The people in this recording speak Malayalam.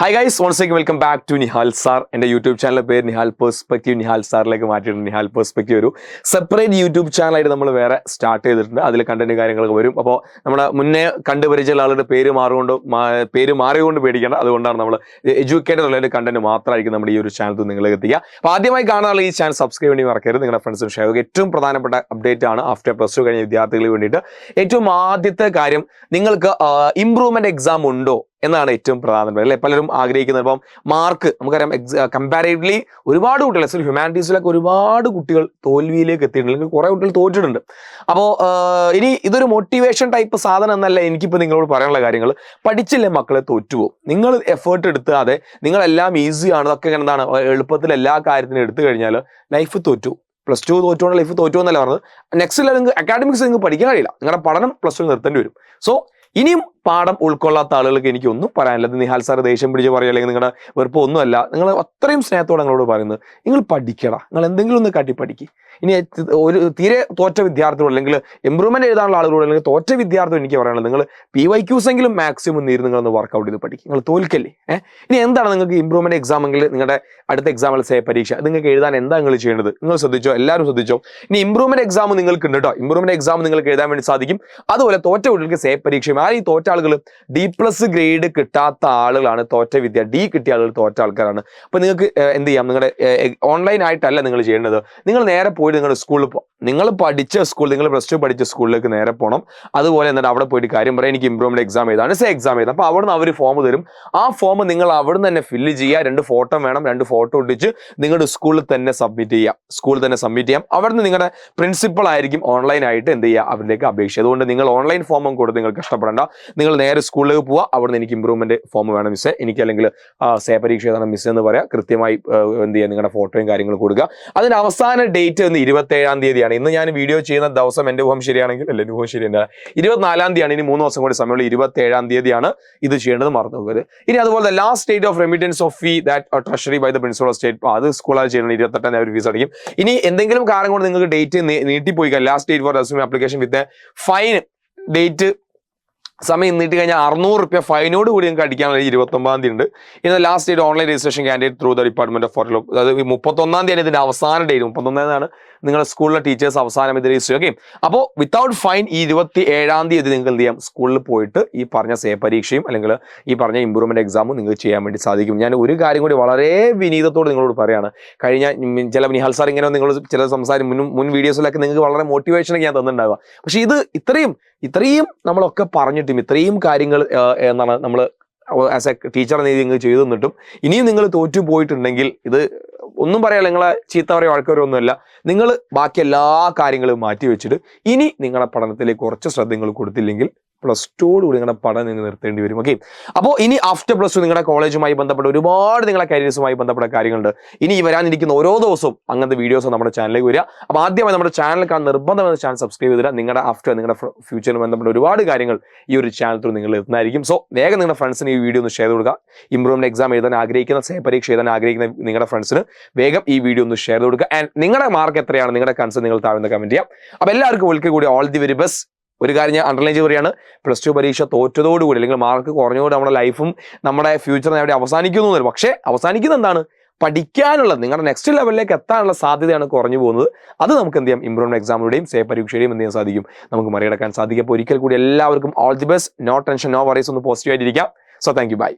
Hi guys, once again welcome back to Nihal Sir. എൻ്റെ യൂട്യൂബ് ചാനലിലെ പേര് നിഹാൽ പെർസ്പെക്റ്റീവ് നിഹാൽ സാറിലേക്ക് മാറ്റിയിട്ടുണ്ട്. നിഹാൽ പെർസ്പെക്റ്റീവ് ഒരു സെപ്പറേറ്റ് യൂട്യൂബ് ചാനലായിട്ട് നമ്മൾ വേറെ സ്റ്റാർട്ട് ചെയ്തിട്ടുണ്ട്. അതിൽ കണ്ടന്റ് കാര്യങ്ങളൊക്കെ വരും. അപ്പോൾ നമ്മുടെ മുന്നേ കണ്ടുപരിചയമുള്ള ആളുടെ പേര് മാറിക്കൊണ്ട് പേടിക്കേണ്ട. അതുകൊണ്ടാണ് നമ്മൾ എഡ്യൂക്കേറ്റഡ് ഉള്ള ഒരു കണ്ടന്റ് മാത്രമായിരിക്കും നമ്മുടെ ഈ ഒരു ചാനൽ നിങ്ങളിലേക്ക് എത്തിക്കുക. അപ്പോൾ ആദ്യമായി കാണാനുള്ള ഈ ചാനൽ സബ്സ്ക്രൈബ് വേണ്ടി മറക്കരുത്. നിങ്ങളുടെ ഫ്രണ്ട്സിന് ഷെയർ ചെയ്യുക. ഏറ്റവും പ്രധാനപ്പെട്ട അപ്ഡേറ്റ് ആണ് ആഫ്റ്റർ പ്ലസ് ടു കഴിഞ്ഞ വിദ്യാർത്ഥികൾക്ക് വേണ്ടിയിട്ട്. ഏറ്റവും ആദ്യത്തെ കാര്യം, നിങ്ങൾക്ക് ഇംപ്രൂവ്മെന്റ് എക്സാം ഉണ്ടോ എന്നാണ് ഏറ്റവും പ്രധാനപ്പെട്ടത് അല്ലെ. പലരും ആഗ്രഹിക്കുന്നത്. ഇപ്പം മാർക്ക് നമുക്കറിയാം, കമ്പാരിറ്റീവ്ലി ഒരുപാട് കുട്ടികൾ ഹ്യൂമാനിറ്റീസിലൊക്കെ ഒരുപാട് കുട്ടികൾ തോൽവിയിലേക്ക് എത്തിയിട്ടുണ്ട്, അല്ലെങ്കിൽ കുറെ കുട്ടികൾ തോറ്റിട്ടുണ്ട്. അപ്പോൾ ഇനി ഇതൊരു മോട്ടിവേഷൻ ടൈപ്പ് സാധനം എന്നല്ല എനിക്കിപ്പോൾ നിങ്ങളോട് പറയാനുള്ള കാര്യങ്ങൾ. പഠിച്ചില്ലേ മക്കളെ തോറ്റുപോകും. നിങ്ങൾ എഫേർട്ട് എടുത്താതെ നിങ്ങളെല്ലാം ഈസിയാണ്, അതൊക്കെ എന്താണ് എളുപ്പത്തിൽ എല്ലാ കാര്യത്തിനും എടുത്തു കഴിഞ്ഞാൽ ലൈഫ് തോറ്റു. പ്ലസ് ടു തോറ്റുകൊണ്ട് ലൈഫ് തോറ്റു എന്നല്ല പറഞ്ഞത്. നെക്സ്റ്റ് ലെവൽ അക്കാഡമിക്സ് നിങ്ങൾക്ക് പഠിക്കാൻ കഴിയില്ല. നിങ്ങളുടെ പഠനം പ്ലസ് ടു നിർത്തേണ്ടി വരും. സോ ഇനിയും പാഠം ഉൾക്കൊള്ളാത്ത ആളുകൾക്ക് എനിക്കൊന്നും പറയാനില്ല. നിഹാൽ സാർ ദേഷ്യം പിടിച്ച് പറയുക അല്ലെങ്കിൽ നിങ്ങളുടെ വെറുപ്പ് ഒന്നുമല്ല. നിങ്ങൾ അത്രയും സ്നേഹത്തോടെ നിങ്ങളോട് പറയുന്നത്, നിങ്ങൾ പഠിക്കടാ, നിങ്ങൾ എന്തെങ്കിലും ഒന്ന് കാട്ടി പഠിക്കുക. ഇനി ഒരു തീരെ തോറ്റ വിദ്യാർത്ഥികളോട് അല്ലെങ്കിൽ ഇമ്പ്രൂവ്മെന്റ് എഴുതാനുള്ള ആളുകളോട് അല്ലെങ്കിൽ തോറ്റ വിദ്യാർത്ഥികൾ എനിക്ക് പറയാനുള്ളത്, നിങ്ങൾ PYQs എങ്കിലും മാക്സിമം നീര് നിങ്ങളൊന്ന് വർക്കൗട്ട് ചെയ്ത് പഠിക്കും. നിങ്ങൾ തോൽക്കല്ലേ. ഇനി എന്താണ് നിങ്ങൾക്ക് ഇമ്പ്രൂവ്മെന്റ് എക്സാം എങ്കിൽ നിങ്ങളുടെ അടുത്ത എക്സാമിൽ പരീക്ഷ നിങ്ങൾക്ക് എഴുതാൻ എന്താ നിങ്ങൾ ചെയ്യേണ്ടത്? നിങ്ങൾ ശ്രദ്ധിച്ചോ, എല്ലാവരും ശ്രദ്ധിച്ചോ. ഇനി ഇമ്പ്രൂവ്മെന്റ് എക്സാം നിങ്ങൾക്ക് ഉണ്ട് കേട്ടോ. ഇമ്പ്രൂവ്മെന്റ് എക്സാം നിങ്ങൾക്ക് എഴുതാൻ വേണ്ടി സാധിക്കും. അതുപോലെ തോറ്റ കുട്ടികൾക്ക് പരീക്ഷയും. ഈ തോറ്റ ആളുകൾ D+ ഗ്രേഡ് കിട്ടാത്ത ആളുകളാണ് തോറ്റ വിദ്യ. D കിട്ടിയ ആളുകൾ തോറ്റ ആൾക്കാരാണ്. അപ്പൊ നിങ്ങൾക്ക് എന്ത് ചെയ്യാം? നിങ്ങളുടെ ഓൺലൈൻ ആയിട്ടല്ല നിങ്ങൾ ചെയ്യേണ്ടത്. നിങ്ങൾ നേരെ പോയിട്ട് നിങ്ങളുടെ സ്കൂളിൽ പോകും. നിങ്ങൾ പഠിച്ച സ്കൂൾ, നിങ്ങൾ പ്ലസ് ടു പഠിച്ച സ്കൂളിലേക്ക് നേരെ പോകണം. അതുപോലെ എന്നിട്ട് അവിടെ പോയിട്ട് കാര്യം പറയാം, എനിക്ക് ഇമ്പ്രൂവ്മെന്റ് എക്സാം എഴുതാണ്, എക്സാം എഴുതാം. അപ്പോൾ അവിടുന്ന് അവർ ഫോം തരും. ആ ഫോം നിങ്ങൾ അവിടുന്ന് തന്നെ ഫില്ല് ചെയ്യുക. 2 ഫോട്ടോ വേണം. 2 ഫോട്ടോ ഒട്ടിച്ച് നിങ്ങളുടെ സ്കൂളിൽ തന്നെ സബ്മിറ്റ് ചെയ്യാം. അവിടുന്ന് നിങ്ങളുടെ പ്രിൻസിപ്പൾ ആയിരിക്കും ഓൺലൈൻ ആയിട്ട് എന്ത് ചെയ്യുക, അവരിലേക്ക് അപേക്ഷ. അതുകൊണ്ട് നിങ്ങൾ ഓൺലൈൻ ഫോമും കൊടുത്ത് നിങ്ങൾ കഷ്ടപ്പെടേണ്ട. നിങ്ങൾ നേരെ സ്കൂളിലേക്ക് പോവുക. അവിടുന്ന് എനിക്ക് ഇമ്പ്രൂവ്മെന്റ് ഫോം വേണം മിസ്സേ, എനിക്ക് അല്ലെങ്കിൽ പരീക്ഷ എഴുതണം മിസ് എന്ന് പറയാം. കൃത്യമായി എന്ത് ചെയ്യുക, നിങ്ങളുടെ ഫോട്ടോയും കാര്യങ്ങളും കൊടുക്കുക. അതിന്റെ അവസാന ഡേറ്റ് 27-ാം തീയതിയാണ്. ഇന്ന് ഞാൻ വീഡിയോ ചെയ്യുന്ന ദിവസം എൻ്റെ ഊഹം ശരിയാണെങ്കിൽ, അല്ലെ ഊഹം ശരിയല്ല, 24-ാം തീയതിയാണ്. ഇനി 3 ദിവസം കൂടി സമയമുള്ള 27-ാം തീയതിയാണ് ഇത് ചെയ്യേണ്ടത്, മറന്നു പോകരുത്. ഇനി അതുപോലെ last date of remittance of fee that treasury by the principal of state, അത് സ്കൂളാണ് ചെയ്യണം. 28-ാം തീയതി ഫീസ് അടിക്കും. ഇനി എന്തെങ്കിലും കാരണം കൊണ്ട് നിങ്ങൾക്ക് ഡേറ്റ് നീട്ടിപ്പോയി, last date for resume application with fine date സമയം നീട്ടി കഴിഞ്ഞാൽ 600 രൂപ ഫൈനോട് കൂടി നിങ്ങൾക്ക് അടിക്കാനുള്ള 29-ാം തീയതി ഉണ്ട്. ഇന്ന് last date online registration candidate through the department of foreign, അതായത് 31-ാം തീയതി ഇതിന്റെ അവസാന ഡേറ്റ്. 31-ാണ് നിങ്ങളുടെ സ്കൂളിലെ ടീച്ചേഴ്സ് അവസാനം ഇത് രജിസ്റ്റർ. ഓക്കെ, അപ്പോൾ വിത്തൗട്ട് ഫൈൻ ഈ 27-ാം തീയതി നിങ്ങൾക്ക് എന്ത് ചെയ്യാം, സ്കൂളിൽ പോയിട്ട് ഈ പറഞ്ഞ പരീക്ഷയും അല്ലെങ്കിൽ ഈ പറഞ്ഞ ഇമ്പ്രൂവ്മെന്റ് എക്സാമും നിങ്ങൾക്ക് ചെയ്യാൻ വേണ്ടി സാധിക്കും. ഞാൻ ഒരു കാര്യം കൂടി വളരെ വിനീതത്തോട് നിങ്ങളോട് പറയാണ്. കഴിഞ്ഞ ചില നിഹാൽ സാർ ഇങ്ങനെ നിങ്ങൾ ചില മുൻ വീഡിയോസിലൊക്കെ നിങ്ങൾക്ക് വളരെ മോട്ടിവേഷനൊക്കെ ഞാൻ തന്നിട്ടുണ്ടാവുക. പക്ഷെ ഇത് ഇത്രയും നമ്മളൊക്കെ പറഞ്ഞിട്ടും ഇത്രയും കാര്യങ്ങൾ എന്താണ് നമ്മൾ ആസ് എ ടീച്ചർ നിങ്ങൾ ചെയ്തു തന്നിട്ടും ഇനിയും നിങ്ങൾ തോറ്റു പോയിട്ടുണ്ടെങ്കിൽ ഇത് ഒന്നും പറയാല്ല, നിങ്ങളെ ചീത്ത പറയുക വഴക്കവരൊന്നുമല്ല. നിങ്ങൾ ബാക്കി എല്ലാ കാര്യങ്ങളും മാറ്റി വെച്ചിട്ട് ഇനി നിങ്ങളുടെ പഠനത്തിലേക്ക് കുറച്ച് ശ്രദ്ധ നിങ്ങൾ കൊടുത്തില്ലെങ്കിൽ പ്ലസ് ടൂയോടുകൂടി നിങ്ങളുടെ പഠനം നിങ്ങൾ നിർത്തേണ്ടി വരും. ഓക്കെ, അപ്പോൾ ഇനി ആഫ്റ്റർ പ്ലസ് ടു നിങ്ങളുടെ കോളേജുമായി ബന്ധപ്പെട്ട ഒരുപാട് നിങ്ങളുടെ കരിയർസുമായി ബന്ധപ്പെട്ട കാര്യങ്ങളുണ്ട്. ഇനി വരാനിരിക്കുന്ന ഓരോ ദിവസവും അങ്ങനത്തെ വീഡിയോസ് നമ്മുടെ ചാനലിലേക്ക് വരിക. അപ്പോൾ ആദ്യമായി നമ്മുടെ ചാനൽ കാണാൻ നിർബന്ധമായ ചാനൽ സബ്സ്ക്രൈബ് ചെയ്തിട്ട് നിങ്ങളുടെ നിങ്ങളുടെ ഫ്യൂച്ചറിൽ ബന്ധപ്പെട്ട ഒരുപാട് കാര്യങ്ങൾ ഈ ഒരു ചാനൽ ത്രൂ നിങ്ങൾ എത്തുന്നതായിരിക്കും. സോ വേഗം നിങ്ങളുടെ ഫ്രണ്ട്സിന് ഈ വീഡിയോ ഒന്ന് ഷെയർ കൊടുക്കുക. ഇമ്പ്രൂവ്മെന്റ് എക്സാം എഴുതാൻ ആഗ്രഹിക്കുന്ന പരീക്ഷ എഴുതാൻ ആഗ്രഹിക്കുന്ന നിങ്ങളുടെ ഫ്രണ്ട്സിന് വേഗം ഈ വീഡിയോ ഒന്ന് ഷെയർ കൊടുക്കുക. ആൻഡ് നിങ്ങളുടെ മാർക്ക് എത്രയാണ്, നിങ്ങളുടെ കൺസേൺ നിങ്ങൾ താഴ്ന്ന കമന്റ് ചെയ്യാം. അപ്പോൾ എല്ലാവർക്കും ഒരിക്കൽ കൂടി ഓൾ ദി വെരി ബെസ്റ്റ്. ഒരു കാര്യം ഞാൻ അണ്ടർലൈൻ ചെയ്ത് പറയുകയാണ്, പ്ലസ് ടു പരീക്ഷ തോറ്റതോടുകൂടി അല്ലെങ്കിൽ മാർക്ക് കുറഞ്ഞുകൊണ്ട് നമ്മുടെ ലൈഫും നമ്മുടെ ഫ്യൂച്ചറും എവിടെ അവസാനിക്കുന്നു എന്നല്ല. പക്ഷേ അവസാനിക്കുന്ന എന്താണ്, പഠിക്കാനുള്ള നിങ്ങളുടെ നെക്സ്റ്റ് ലെവലിലേക്ക് എത്താനുള്ള സാധ്യതയാണ് കുറഞ്ഞു പോകുന്നത്. അത് നമുക്ക് എന്ത് ചെയ്യാം, ഇമ്പ്രൂവ്മെന്റ് എക്സാമിലൂടെയും പരീക്ഷയുടെയും എന്ത് ചെയ്യാൻ സാധിക്കും, നമുക്ക് മറികടക്കാൻ സാധിക്കും. അപ്പോൾ ഒരിക്കൽ കൂടി എല്ലാവർക്കും all the best. No tension, no worries, ഒന്ന് പോസിറ്റീവ് ആയിട്ടിരിക്കാം. So thank you, by.